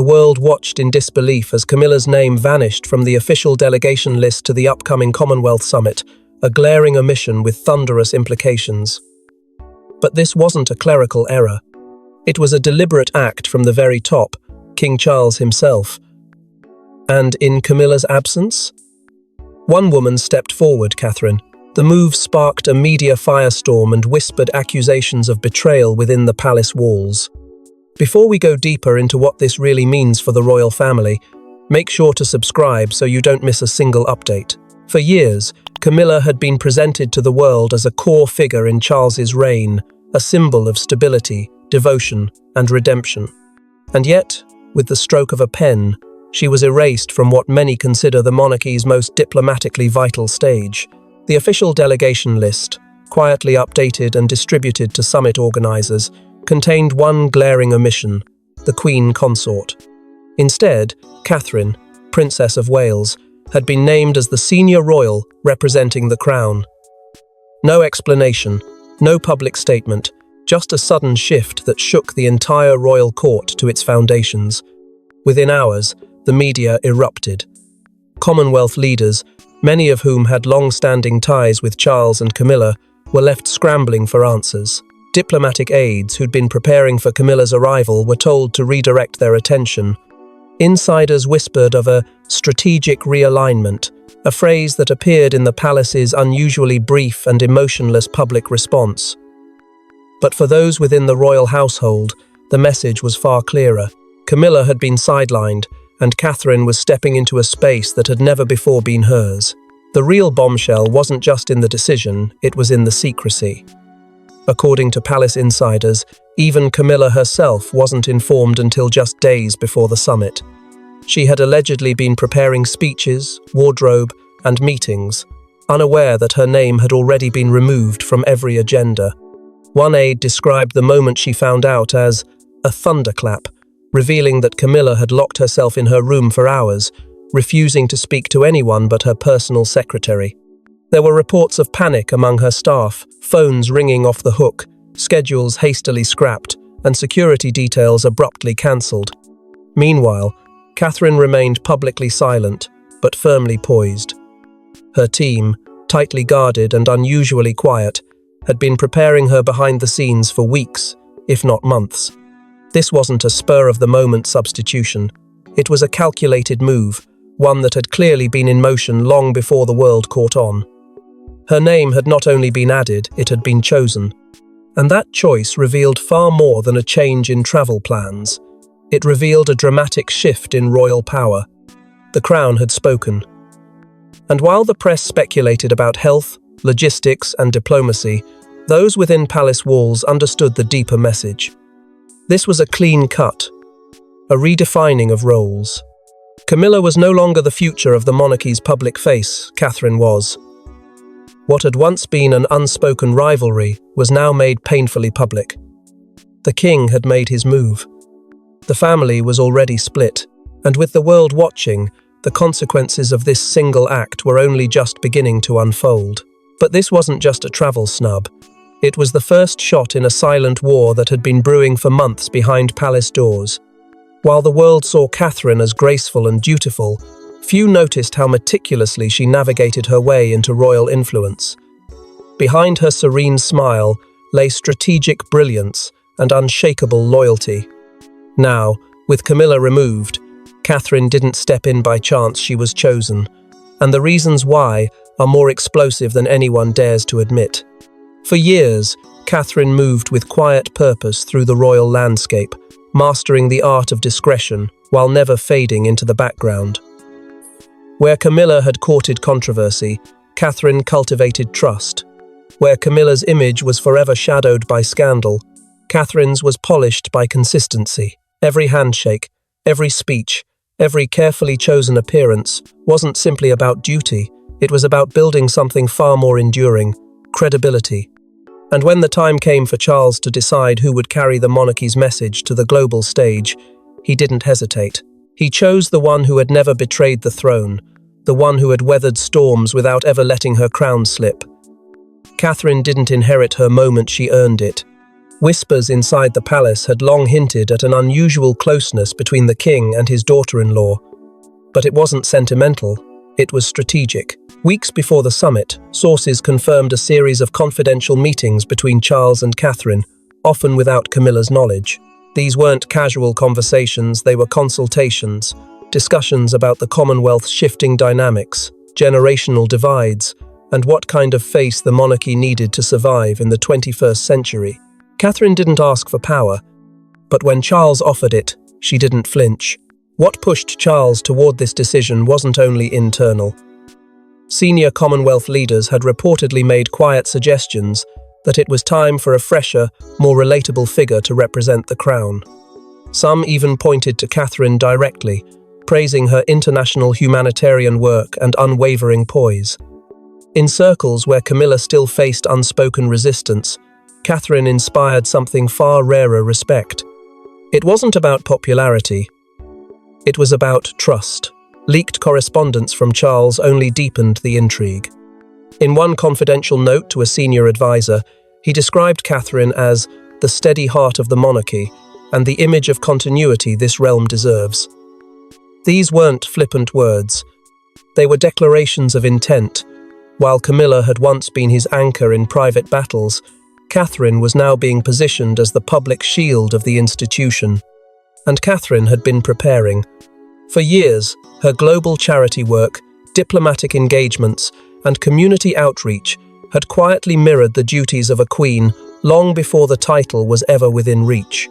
The world watched in disbelief as Camilla's name vanished from the official delegation list to the upcoming Commonwealth Summit, a glaring omission with thunderous implications. But this wasn't a clerical error. It was a deliberate act from the very top, King Charles himself. And in Camilla's absence? One woman stepped forward, Catherine. The move sparked a media firestorm and whispered accusations of betrayal within the palace walls. Before we go deeper into what this really means for the royal family, make sure to subscribe so you don't miss a single update. For years, Camilla had been presented to the world as a core figure in Charles's reign, a symbol of stability, devotion, and redemption. And yet, with the stroke of a pen, she was erased from what many consider the monarchy's most diplomatically vital stage. The official delegation list, quietly updated and distributed to summit organizers, contained one glaring omission: the Queen Consort. Instead, Catherine, Princess of Wales, had been named as the senior royal representing the crown. No explanation, no public statement, just a sudden shift that shook the entire royal court to its foundations. Within hours, the media erupted. Commonwealth leaders, many of whom had long-standing ties with Charles and Camilla, were left scrambling for answers. Diplomatic aides who'd been preparing for Camilla's arrival were told to redirect their attention. Insiders whispered of a strategic realignment, a phrase that appeared in the palace's unusually brief and emotionless public response. But for those within the royal household, the message was far clearer. Camilla had been sidelined, and Catherine was stepping into a space that had never before been hers. The real bombshell wasn't just in the decision, it was in the secrecy. According to palace insiders, even Camilla herself wasn't informed until just days before the summit. She had allegedly been preparing speeches, wardrobe, and meetings, unaware that her name had already been removed from every agenda. One aide described the moment she found out as a thunderclap, revealing that Camilla had locked herself in her room for hours, refusing to speak to anyone but her personal secretary. There were reports of panic among her staff, phones ringing off the hook, schedules hastily scrapped, and security details abruptly cancelled. Meanwhile, Catherine remained publicly silent, but firmly poised. Her team, tightly guarded and unusually quiet, had been preparing her behind the scenes for weeks, if not months. This wasn't a spur-of-the-moment substitution. It was a calculated move, one that had clearly been in motion long before the world caught on. Her name had not only been added, it had been chosen. And that choice revealed far more than a change in travel plans. It revealed a dramatic shift in royal power. The crown had spoken. And while the press speculated about health, logistics, and diplomacy, those within palace walls understood the deeper message. This was a clean cut, a redefining of roles. Camilla was no longer the future of the monarchy's public face, Catherine was. What had once been an unspoken rivalry was now made painfully public. The king had made his move. The family was already split, and with the world watching, the consequences of this single act were only just beginning to unfold. But this wasn't just a travel snub. It was the first shot in a silent war that had been brewing for months behind palace doors. While the world saw Catherine as graceful and dutiful, few noticed how meticulously she navigated her way into royal influence. Behind her serene smile lay strategic brilliance and unshakable loyalty. Now, with Camilla removed, Catherine didn't step in by chance, she was chosen. And the reasons why are more explosive than anyone dares to admit. For years, Catherine moved with quiet purpose through the royal landscape, mastering the art of discretion while never fading into the background. Where Camilla had courted controversy, Catherine cultivated trust. Where Camilla's image was forever shadowed by scandal, Catherine's was polished by consistency. Every handshake, every speech, every carefully chosen appearance wasn't simply about duty, it was about building something far more enduring: credibility. And when the time came for Charles to decide who would carry the monarchy's message to the global stage, he didn't hesitate. He chose the one who had never betrayed the throne, the one who had weathered storms without ever letting her crown slip. Catherine didn't inherit her moment, she earned it. Whispers inside the palace had long hinted at an unusual closeness between the king and his daughter-in-law. But it wasn't sentimental, it was strategic. Weeks before the summit, sources confirmed a series of confidential meetings between Charles and Catherine, often without Camilla's knowledge. These weren't casual conversations, they were consultations, discussions about the Commonwealth's shifting dynamics, generational divides, and what kind of face the monarchy needed to survive in the 21st century. Catherine didn't ask for power, but when Charles offered it, she didn't flinch. What pushed Charles toward this decision wasn't only internal. Senior Commonwealth leaders had reportedly made quiet suggestions that it was time for a fresher, more relatable figure to represent the crown. Some even pointed to Catherine directly, praising her international humanitarian work and unwavering poise. In circles where Camilla still faced unspoken resistance, Catherine inspired something far rarer: respect. It wasn't about popularity. It was about trust. Leaked correspondence from Charles only deepened the intrigue. In one confidential note to a senior advisor, he described Catherine as the steady heart of the monarchy and the image of continuity this realm deserves. These weren't flippant words. They were declarations of intent. While Camilla had once been his anchor in private battles, Catherine was now being positioned as the public shield of the institution. And Catherine had been preparing. For years, her global charity work, diplomatic engagements, and community outreach had quietly mirrored the duties of a queen long before the title was ever within reach.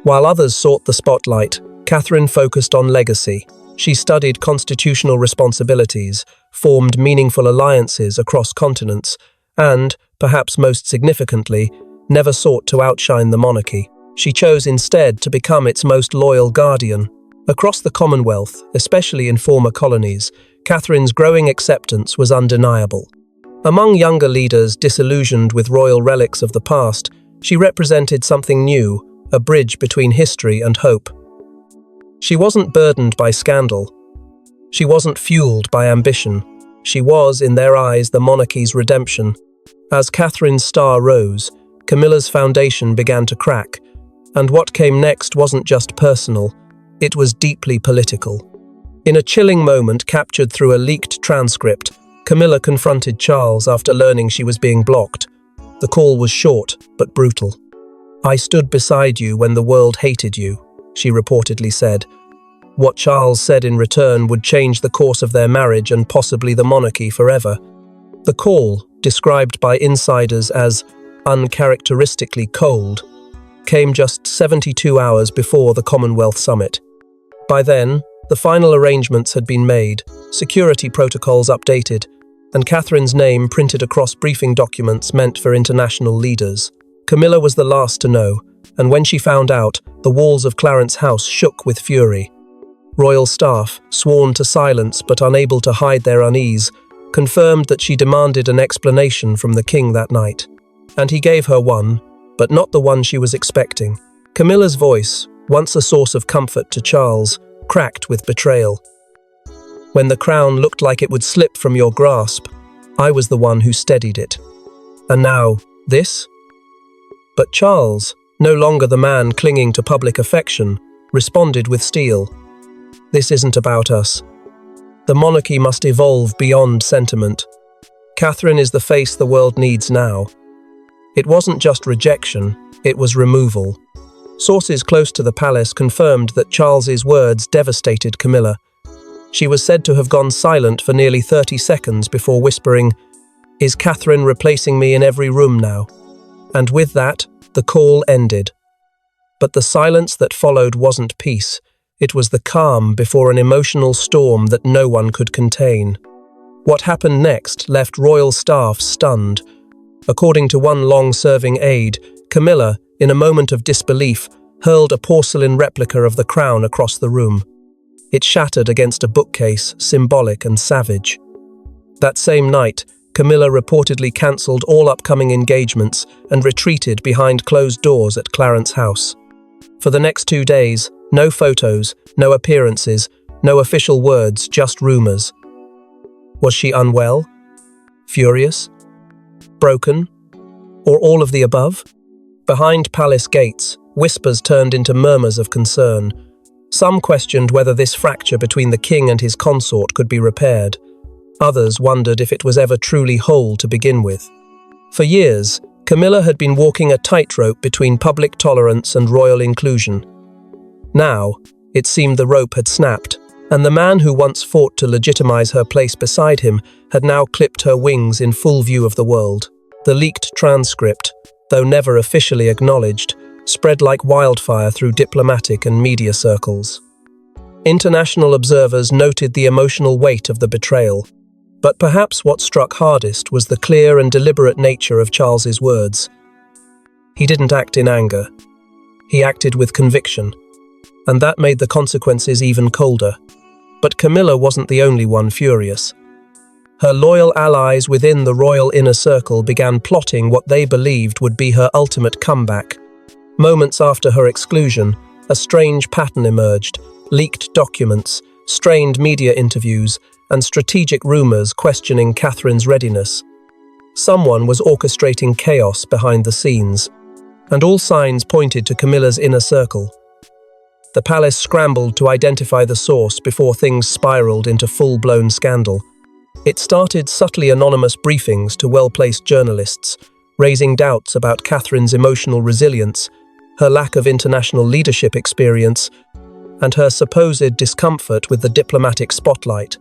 While others sought the spotlight, Catherine focused on legacy. She studied constitutional responsibilities, formed meaningful alliances across continents, and, perhaps most significantly, never sought to outshine the monarchy. She chose instead to become its most loyal guardian. Across the Commonwealth, especially in former colonies, Catherine's growing acceptance was undeniable. Among younger leaders disillusioned with royal relics of the past, she represented something new, a bridge between history and hope. She wasn't burdened by scandal. She wasn't fueled by ambition. She was, in their eyes, the monarchy's redemption. As Catherine's star rose, Camilla's foundation began to crack, and what came next wasn't just personal, it was deeply political. In a chilling moment captured through a leaked transcript, Camilla confronted Charles after learning she was being blocked. The call was short, but brutal. "I stood beside you when the world hated you," she reportedly said. What Charles said in return would change the course of their marriage and possibly the monarchy forever. The call, described by insiders as uncharacteristically cold, came just 72 hours before the Commonwealth Summit. By then, the final arrangements had been made, security protocols updated, and Catherine's name printed across briefing documents meant for international leaders. Camilla was the last to know, and when she found out, the walls of Clarence House shook with fury. Royal staff, sworn to silence but unable to hide their unease, confirmed that she demanded an explanation from the king that night. And he gave her one, but not the one she was expecting. Camilla's voice, once a source of comfort to Charles, cracked with betrayal. "When the crown looked like it would slip from your grasp, I was the one who steadied it. And now, this?" But Charles, no longer the man clinging to public affection, responded with steel. "This isn't about us. The monarchy must evolve beyond sentiment. Catherine is the face the world needs now." It wasn't just rejection, it was removal. Sources close to the palace confirmed that Charles's words devastated Camilla. She was said to have gone silent for nearly 30 seconds before whispering, "Is Catherine replacing me in every room now?" And with that, the call ended. But the silence that followed wasn't peace. It was the calm before an emotional storm that no one could contain. What happened next left royal staff stunned. According to one long-serving aide, Camilla, in a moment of disbelief, hurled a porcelain replica of the crown across the room. It shattered against a bookcase, symbolic and savage. That same night, Camilla reportedly cancelled all upcoming engagements and retreated behind closed doors at Clarence House. For the next 2 days, no photos, no appearances, no official words, just rumours. Was she unwell? Furious? Broken? Or all of the above? Behind palace gates, whispers turned into murmurs of concern. Some questioned whether this fracture between the king and his consort could be repaired. Others wondered if it was ever truly whole to begin with. For years, Camilla had been walking a tightrope between public tolerance and royal inclusion. Now, it seemed the rope had snapped, and the man who once fought to legitimize her place beside him had now clipped her wings in full view of the world. The leaked transcript, though never officially acknowledged, spread like wildfire through diplomatic and media circles. International observers noted the emotional weight of the betrayal, but perhaps what struck hardest was the clear and deliberate nature of Charles's words. He didn't act in anger. He acted with conviction, and that made the consequences even colder. But Camilla wasn't the only one furious. Her loyal allies within the royal inner circle began plotting what they believed would be her ultimate comeback. Moments after her exclusion, a strange pattern emerged: leaked documents, strained media interviews, and strategic rumors questioning Catherine's readiness. Someone was orchestrating chaos behind the scenes, and all signs pointed to Camilla's inner circle. The palace scrambled to identify the source before things spiraled into full-blown scandal. It started subtly anonymous briefings to well-placed journalists, raising doubts about Catherine's emotional resilience, her lack of international leadership experience, and her supposed discomfort with the diplomatic spotlight.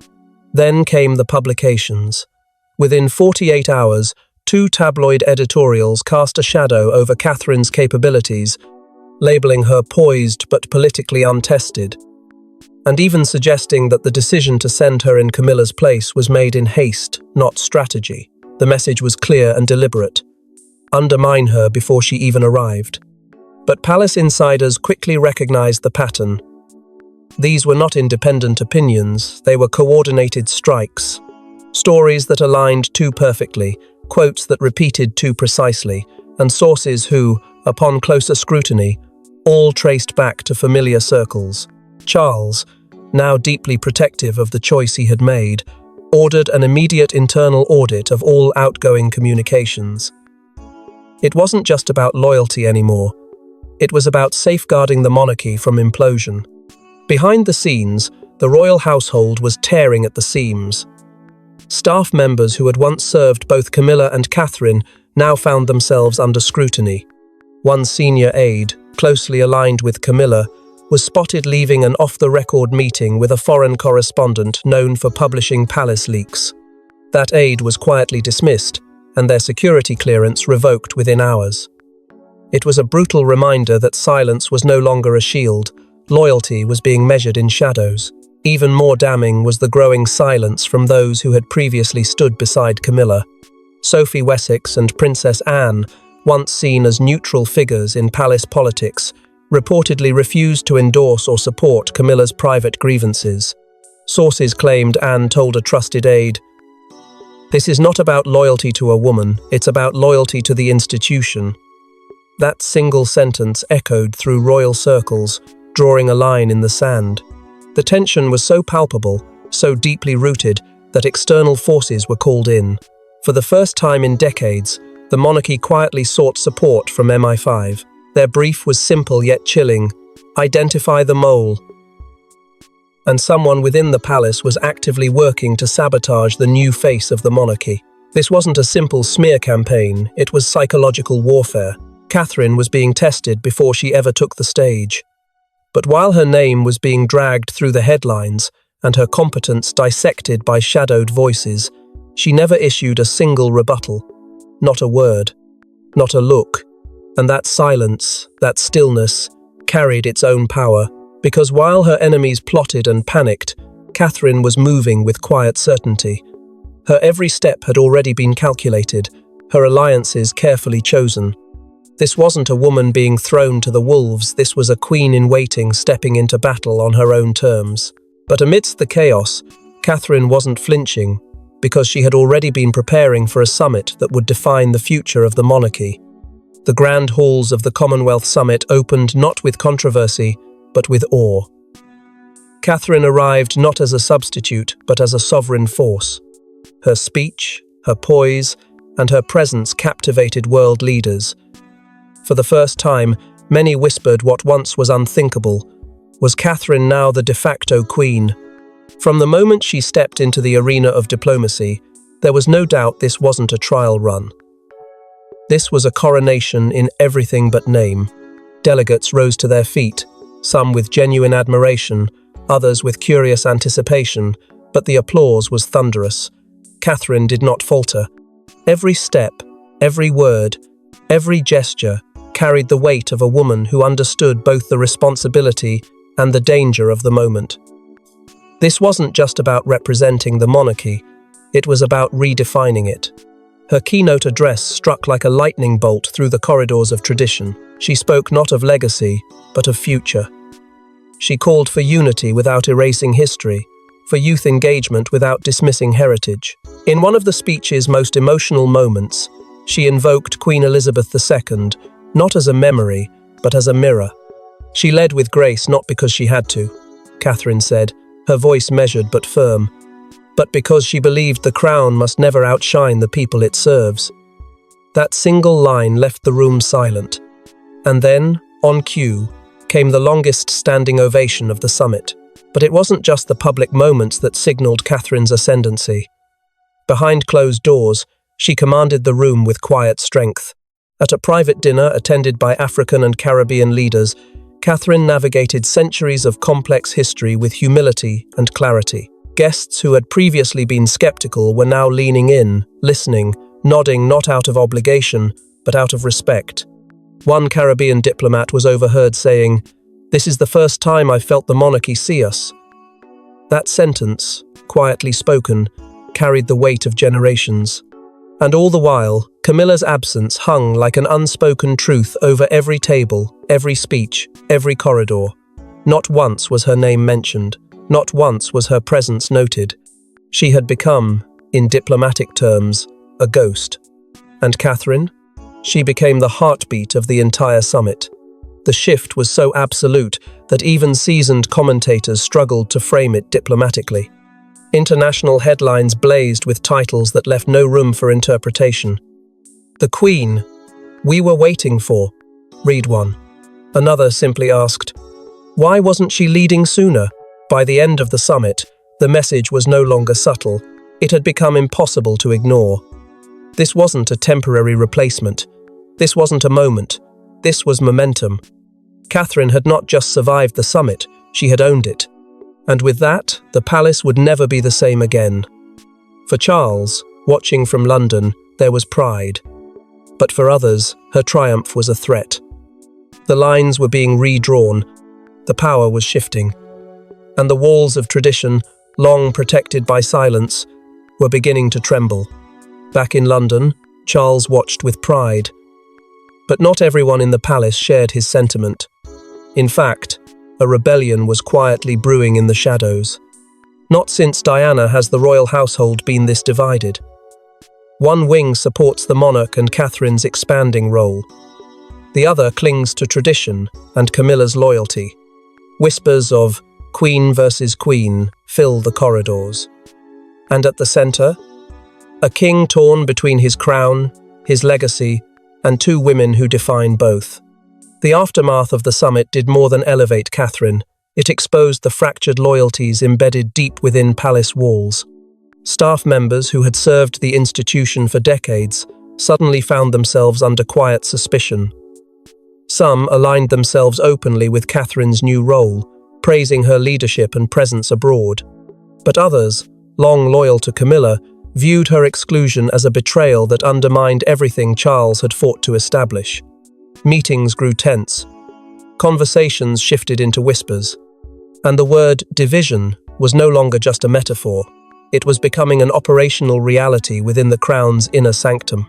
Then came the publications. Within 48 hours, 2 tabloid editorials cast a shadow over Catherine's capabilities, labeling her poised but politically untested, and even suggesting that the decision to send her in Camilla's place was made in haste, not strategy. The message was clear and deliberate: undermine her before she even arrived. But palace insiders quickly recognized the pattern. These were not independent opinions, they were coordinated strikes. Stories that aligned too perfectly, quotes that repeated too precisely, and sources who, upon closer scrutiny, all traced back to familiar circles. Charles, now deeply protective of the choice he had made, ordered an immediate internal audit of all outgoing communications. It wasn't just about loyalty anymore. It was about safeguarding the monarchy from implosion. Behind the scenes, the royal household was tearing at the seams. Staff members who had once served both Camilla and Catherine now found themselves under scrutiny. One senior aide, closely aligned with Camilla, was spotted leaving an off-the-record meeting with a foreign correspondent known for publishing palace leaks. That aide was quietly dismissed, and their security clearance revoked within hours. It was a brutal reminder that silence was no longer a shield. Loyalty was being measured in shadows. Even more damning was the growing silence from those who had previously stood beside Camilla. Sophie Wessex and Princess Anne, once seen as neutral figures in palace politics, reportedly refused to endorse or support Camilla's private grievances. Sources claimed Anne told a trusted aide, "This is not about loyalty to a woman, it's about loyalty to the institution." That single sentence echoed through royal circles, drawing a line in the sand. The tension was so palpable, so deeply rooted, that external forces were called in. For the first time in decades, the monarchy quietly sought support from MI5. Their brief was simple yet chilling: identify the mole. And someone within the palace was actively working to sabotage the new face of the monarchy. This wasn't a simple smear campaign, it was psychological warfare. Catherine was being tested before she ever took the stage. But while her name was being dragged through the headlines and her competence dissected by shadowed voices, she never issued a single rebuttal. Not a word, not a look. And that silence, that stillness, carried its own power, because while her enemies plotted and panicked, Catherine was moving with quiet certainty. Her every step had already been calculated, her alliances carefully chosen. This wasn't a woman being thrown to the wolves, this was a queen in waiting stepping into battle on her own terms. But amidst the chaos, Catherine wasn't flinching, because she had already been preparing for a summit that would define the future of the monarchy. The grand halls of the Commonwealth Summit opened not with controversy, but with awe. Catherine arrived not as a substitute, but as a sovereign force. Her speech, her poise, and her presence captivated world leaders. For the first time, many whispered what once was unthinkable. Was Catherine now the de facto queen? From the moment she stepped into the arena of diplomacy, there was no doubt this wasn't a trial run. This was a coronation in everything but name. Delegates rose to their feet, some with genuine admiration, others with curious anticipation, but the applause was thunderous. Catherine did not falter. Every step, every word, every gesture carried the weight of a woman who understood both the responsibility and the danger of the moment. This wasn't just about representing the monarchy, it was about redefining it. Her keynote address struck like a lightning bolt through the corridors of tradition. She spoke not of legacy, but of future. She called for unity without erasing history, for youth engagement without dismissing heritage. In one of the speech's most emotional moments, she invoked Queen Elizabeth II, not as a memory, but as a mirror. She led with grace not because she had to, Catherine said, her voice measured but firm, but because she believed the crown must never outshine the people it serves. That single line left the room silent. And then, on cue, came the longest standing ovation of the summit. But it wasn't just the public moments that signaled Catherine's ascendancy. Behind closed doors, she commanded the room with quiet strength. At a private dinner attended by African and Caribbean leaders, Catherine navigated centuries of complex history with humility and clarity. Guests who had previously been skeptical were now leaning in, listening, nodding not out of obligation, but out of respect. One Caribbean diplomat was overheard saying, "This is the first time I've felt the monarchy see us." That sentence, quietly spoken, carried the weight of generations. And all the while, Camilla's absence hung like an unspoken truth over every table, every speech, every corridor. Not once was her name mentioned. Not once was her presence noted. She had become, in diplomatic terms, a ghost. And Catherine? She became the heartbeat of the entire summit. The shift was so absolute that even seasoned commentators struggled to frame it diplomatically. International headlines blazed with titles that left no room for interpretation. "The Queen, we were waiting for," read one. Another simply asked, "Why wasn't she leading sooner?" By the end of the summit, the message was no longer subtle. It had become impossible to ignore. This wasn't a temporary replacement. This wasn't a moment. This was momentum. Catherine had not just survived the summit, she had owned it. And with that, the palace would never be the same again. For Charles, watching from London, there was pride. But for others, her triumph was a threat. The lines were being redrawn, the power was shifting. And the walls of tradition, long protected by silence, were beginning to tremble. Back in London, Charles watched with pride. But not everyone in the palace shared his sentiment. In fact, a rebellion was quietly brewing in the shadows. Not since Diana has the royal household been this divided. One wing supports the monarch and Catherine's expanding role. The other clings to tradition and Camilla's loyalty. Whispers of Queen versus Queen fill the corridors. And at the center, a king torn between his crown, his legacy, and two women who define both. The aftermath of the summit did more than elevate Catherine. It exposed the fractured loyalties embedded deep within palace walls. Staff members who had served the institution for decades suddenly found themselves under quiet suspicion. Some aligned themselves openly with Catherine's new role, praising her leadership and presence abroad. But others, long loyal to Camilla, viewed her exclusion as a betrayal that undermined everything Charles had fought to establish. Meetings grew tense. Conversations shifted into whispers. And the word division was no longer just a metaphor. It was becoming an operational reality within the crown's inner sanctum.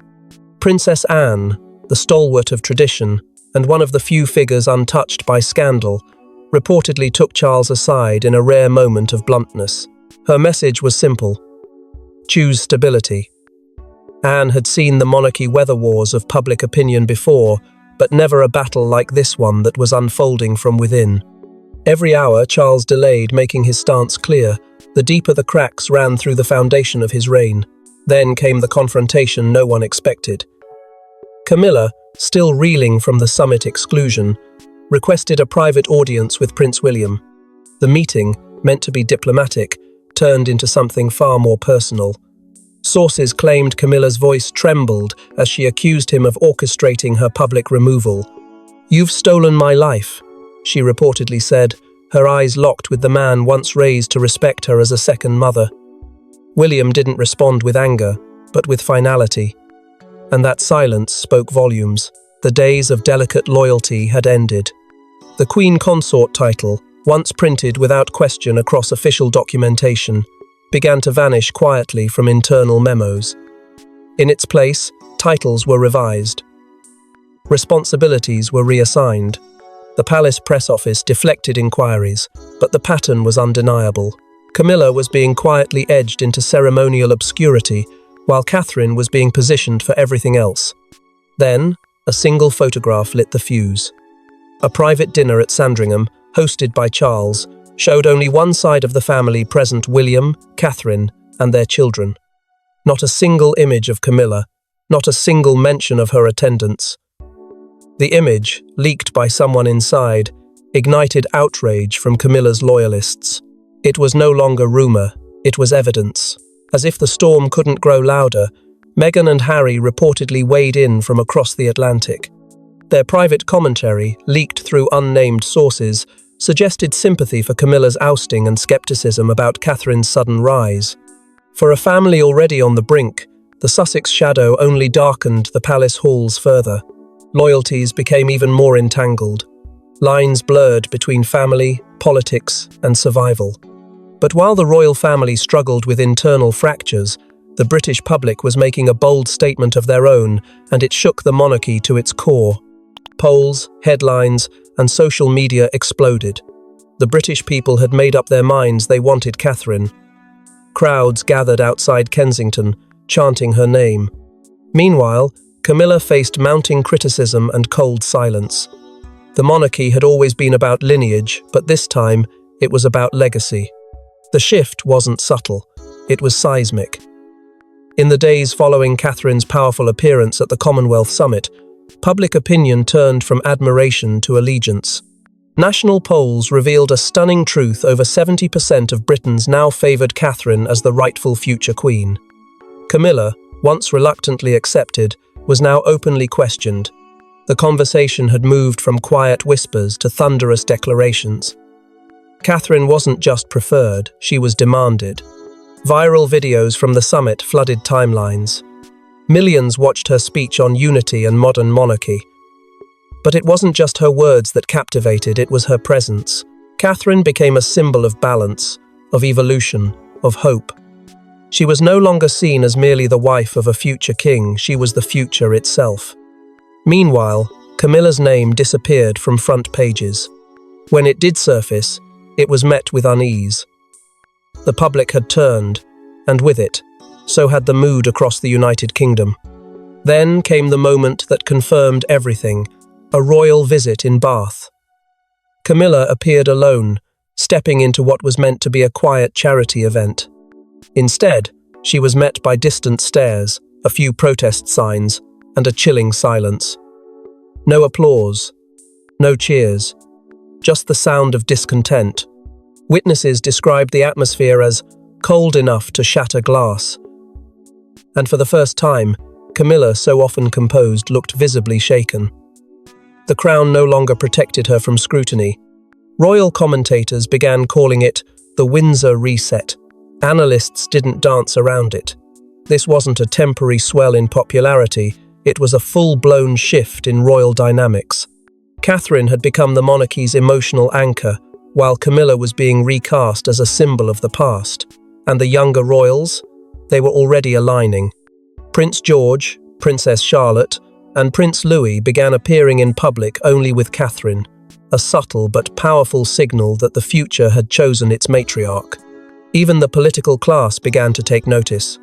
Princess Anne, the stalwart of tradition, and one of the few figures untouched by scandal, reportedly took Charles aside in a rare moment of bluntness. Her message was simple: choose stability. Anne had seen the monarchy weather wars of public opinion before, but never a battle like this one that was unfolding from within. Every hour Charles delayed making his stance clear, the deeper the cracks ran through the foundation of his reign. Then came the confrontation no one expected. Camilla, still reeling from the summit exclusion, requested a private audience with Prince William. The meeting, meant to be diplomatic, turned into something far more personal. Sources claimed Camilla's voice trembled as she accused him of orchestrating her public removal. "You've stolen my life," she reportedly said, her eyes locked with the man once raised to respect her as a second mother. William didn't respond with anger, but with finality. And that silence spoke volumes. The days of delicate loyalty had ended. The Queen Consort title, once printed without question across official documentation, began to vanish quietly from internal memos. In its place, titles were revised. Responsibilities were reassigned. The palace press office deflected inquiries, but the pattern was undeniable. Camilla was being quietly edged into ceremonial obscurity, while Catherine was being positioned for everything else. Then, a single photograph lit the fuse. A private dinner at Sandringham, hosted by Charles, showed only one side of the family present: William, Catherine, and their children. Not a single image of Camilla, not a single mention of her attendance. The image, leaked by someone inside, ignited outrage from Camilla's loyalists. It was no longer rumour, it was evidence. As if the storm couldn't grow louder, Meghan and Harry reportedly weighed in from across the Atlantic. Their private commentary, leaked through unnamed sources, suggested sympathy for Camilla's ousting and skepticism about Catherine's sudden rise. For a family already on the brink, the Sussex shadow only darkened the palace halls further. Loyalties became even more entangled. Lines blurred between family, politics, and survival. But while the royal family struggled with internal fractures, the British public was making a bold statement of their own, and it shook the monarchy to its core. Polls, headlines, and social media exploded. The British people had made up their minds they wanted Catherine. Crowds gathered outside Kensington, chanting her name. Meanwhile, Camilla faced mounting criticism and cold silence. The monarchy had always been about lineage, but this time, it was about legacy. The shift wasn't subtle, it was seismic. In the days following Catherine's powerful appearance at the Commonwealth Summit, public opinion turned from admiration to allegiance. National polls revealed a stunning truth: over 70% of Britons now favoured Catherine as the rightful future queen. Camilla, once reluctantly accepted, was now openly questioned. The conversation had moved from quiet whispers to thunderous declarations. Catherine wasn't just preferred, she was demanded. Viral videos from the summit flooded timelines. Millions watched her speech on unity and modern monarchy. But it wasn't just her words that captivated, it was her presence. Catherine became a symbol of balance, of evolution, of hope. She was no longer seen as merely the wife of a future king, she was the future itself. Meanwhile, Camilla's name disappeared from front pages. When it did surface, it was met with unease. The public had turned, and with it, so had the mood across the United Kingdom. Then came the moment that confirmed everything: a royal visit in Bath. Camilla appeared alone, stepping into what was meant to be a quiet charity event. Instead, she was met by distant stares, a few protest signs, and a chilling silence. No applause, no cheers, just the sound of discontent. Witnesses described the atmosphere as cold enough to shatter glass. And for the first time, Camilla, so often composed, looked visibly shaken. The crown no longer protected her from scrutiny. Royal commentators began calling it the Windsor reset. Analysts didn't dance around it. This wasn't a temporary swell in popularity, it was a full-blown shift in royal dynamics. Catherine had become the monarchy's emotional anchor, while Camilla was being recast as a symbol of the past. And the younger royals? They were already aligning. Prince George, Princess Charlotte, and Prince Louis began appearing in public only with Catherine, a subtle but powerful signal that the future had chosen its matriarch. Even the political class began to take notice.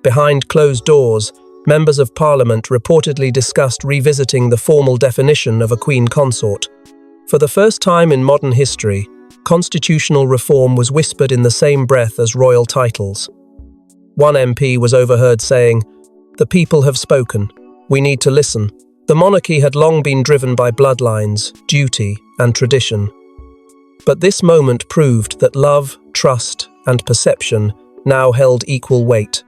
Behind closed doors, members of Parliament reportedly discussed revisiting the formal definition of a queen consort. For the first time in modern history, constitutional reform was whispered in the same breath as royal titles. One MP was overheard saying, "The people have spoken. We need to listen," The monarchy had long been driven by bloodlines, duty, and tradition. But this moment proved that love, trust, and perception now held equal weight.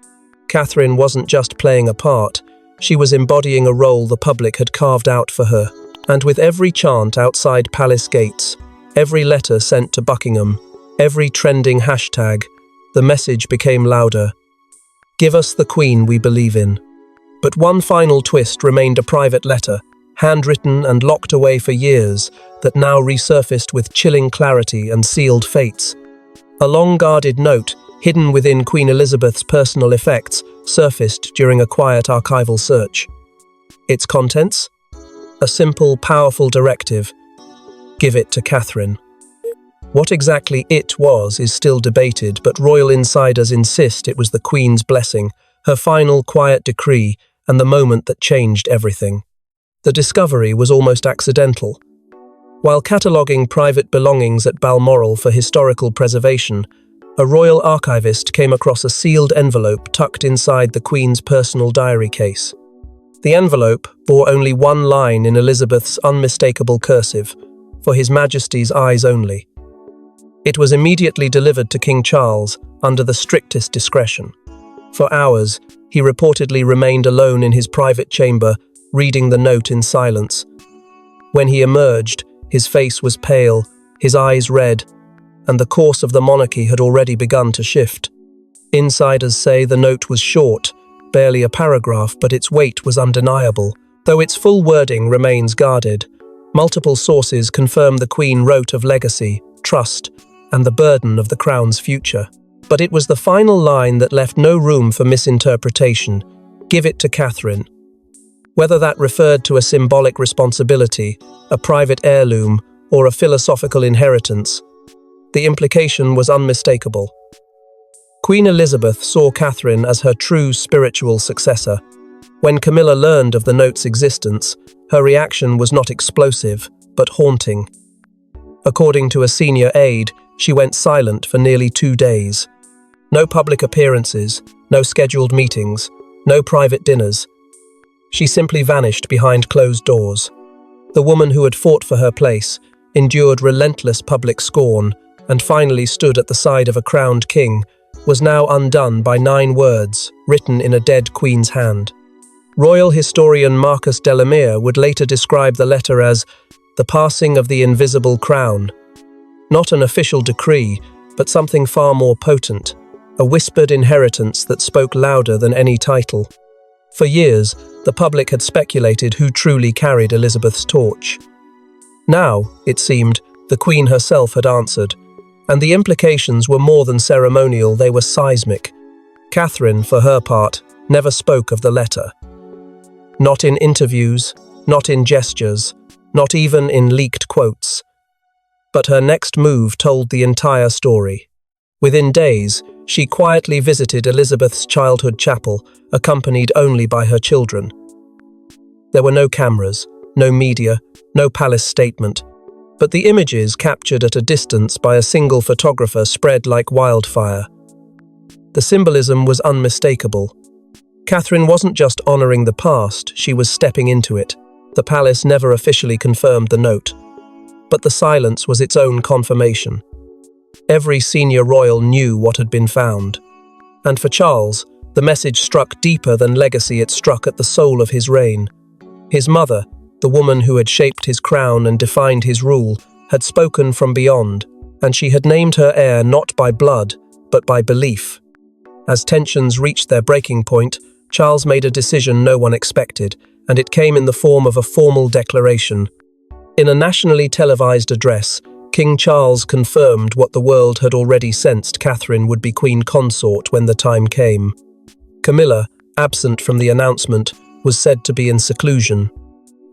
Catherine wasn't just playing a part, she was embodying a role the public had carved out for her. And with every chant outside palace gates, every letter sent to Buckingham, every trending hashtag, the message became louder. Give us the Queen we believe in. But one final twist remained: a private letter, handwritten and locked away for years, that now resurfaced with chilling clarity and sealed fates. A long-guarded note, hidden within Queen Elizabeth's personal effects, surfaced during a quiet archival search. Its contents? A simple, powerful directive: give it to Catherine. What exactly it was is still debated, but royal insiders insist it was the Queen's blessing, her final quiet decree, and the moment that changed everything. The discovery was almost accidental. While cataloguing private belongings at Balmoral for historical preservation, a royal archivist came across a sealed envelope tucked inside the Queen's personal diary case. The envelope bore only one line in Elizabeth's unmistakable cursive, "For His Majesty's eyes only." It was immediately delivered to King Charles under the strictest discretion. For hours, he reportedly remained alone in his private chamber, reading the note in silence. When he emerged, his face was pale, his eyes red, and the course of the monarchy had already begun to shift. Insiders say the note was short, barely a paragraph, but its weight was undeniable. Though its full wording remains guarded, multiple sources confirm the Queen wrote of legacy, trust, and the burden of the Crown's future. But it was the final line that left no room for misinterpretation: give it to Catherine. Whether that referred to a symbolic responsibility, a private heirloom, or a philosophical inheritance, the implication was unmistakable. Queen Elizabeth saw Catherine as her true spiritual successor. When Camilla learned of the note's existence, her reaction was not explosive, but haunting. According to a senior aide, she went silent for nearly 2 days. No public appearances, no scheduled meetings, no private dinners. She simply vanished behind closed doors. The woman who had fought for her place, endured relentless public scorn, and finally stood at the side of a crowned king, was now undone by 9 words, written in a dead queen's hand. Royal historian Marcus Delamere would later describe the letter as the passing of the invisible crown. Not an official decree, but something far more potent, a whispered inheritance that spoke louder than any title. For years, the public had speculated who truly carried Elizabeth's torch. Now, it seemed, the Queen herself had answered, and the implications were more than ceremonial, they were seismic. Catherine, for her part, never spoke of the letter. Not in interviews, not in gestures, not even in leaked quotes. But her next move told the entire story. Within days, she quietly visited Elizabeth's childhood chapel, accompanied only by her children. There were no cameras, no media, no palace statement, but the images captured at a distance by a single photographer spread like wildfire. The symbolism was unmistakable. Catherine wasn't just honoring the past, she was stepping into it. The palace never officially confirmed the note, but the silence was its own confirmation. Every senior royal knew what had been found. And for Charles, the message struck deeper than legacy, it struck at the soul of his reign. His mother, the woman who had shaped his crown and defined his rule, had spoken from beyond, and she had named her heir not by blood, but by belief. As tensions reached their breaking point, Charles made a decision no one expected, and it came in the form of a formal declaration. In a nationally televised address, King Charles confirmed what the world had already sensed: Catherine would be queen consort when the time came. Camilla, absent from the announcement, was said to be in seclusion.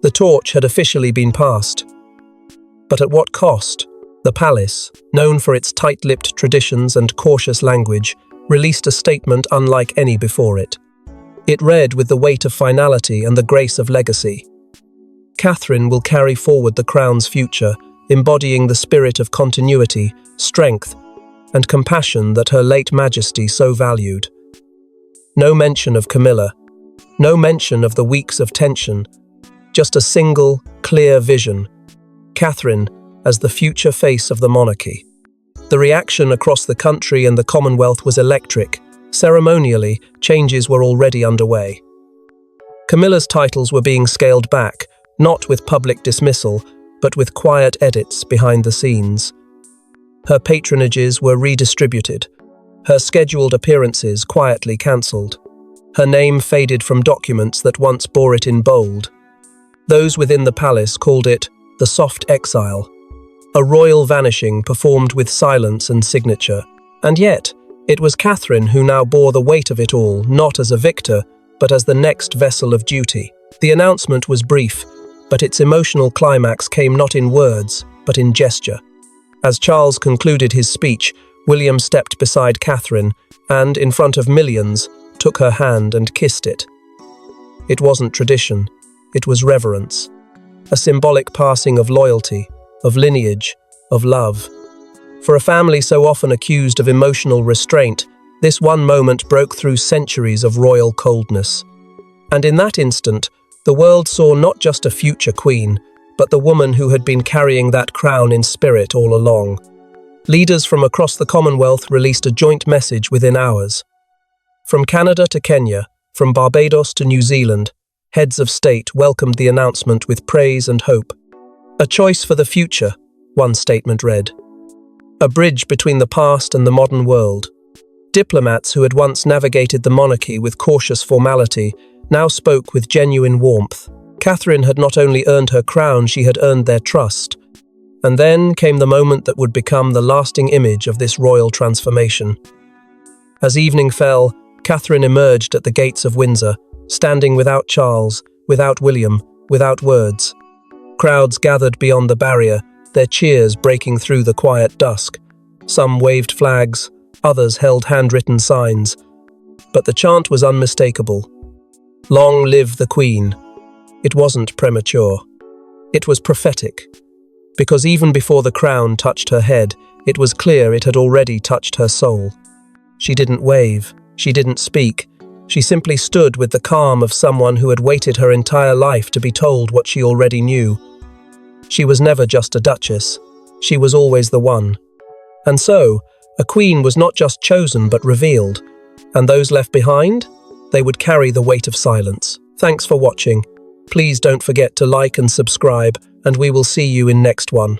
The torch had officially been passed. But at what cost? The palace, known for its tight-lipped traditions and cautious language, released a statement unlike any before it. It read with the weight of finality and the grace of legacy. Catherine will carry forward the crown's future, embodying the spirit of continuity, strength, and compassion that her late majesty so valued. No mention of Camilla, no mention of the weeks of tension, Just a single, clear vision. Catherine as the future face of the monarchy. The reaction across the country and the Commonwealth was electric. Ceremonially, changes were already underway. Camilla's titles were being scaled back, not with public dismissal, but with quiet edits behind the scenes. Her patronages were redistributed, her scheduled appearances quietly cancelled. Her name faded from documents that once bore it in bold. Those within the palace called it the soft exile, a royal vanishing performed with silence and signature. And yet, it was Catherine who now bore the weight of it all, not as a victor, but as the next vessel of duty. The announcement was brief, but its emotional climax came not in words, but in gesture. As Charles concluded his speech, William stepped beside Catherine and, in front of millions, took her hand and kissed it. It wasn't tradition, it was reverence. A symbolic passing of loyalty, of lineage, of love. For a family so often accused of emotional restraint, this one moment broke through centuries of royal coldness. And in that instant, the world saw not just a future queen, but the woman who had been carrying that crown in spirit all along. Leaders from across the Commonwealth released a joint message within hours. From Canada to Kenya, from Barbados to New Zealand, heads of state welcomed the announcement with praise and hope. A choice for the future, one statement read. A bridge between the past and the modern world. Diplomats who had once navigated the monarchy with cautious formality now spoke with genuine warmth. Catherine had not only earned her crown, she had earned their trust. And then came the moment that would become the lasting image of this royal transformation. As evening fell, Catherine emerged at the gates of Windsor, standing without Charles, without William, without words. Crowds gathered beyond the barrier, their cheers breaking through the quiet dusk. Some waved flags, others held handwritten signs. But the chant was unmistakable. Long live the Queen. It wasn't premature. It was prophetic. Because even before the crown touched her head, it was clear it had already touched her soul. She didn't wave. She didn't speak. She simply stood with the calm of someone who had waited her entire life to be told what she already knew. She was never just a duchess. She was always the one. And so, a queen was not just chosen but revealed. And those left behind? They would carry the weight of silence. Thanks for watching. Please don't forget to like and subscribe, and we will see you in next one.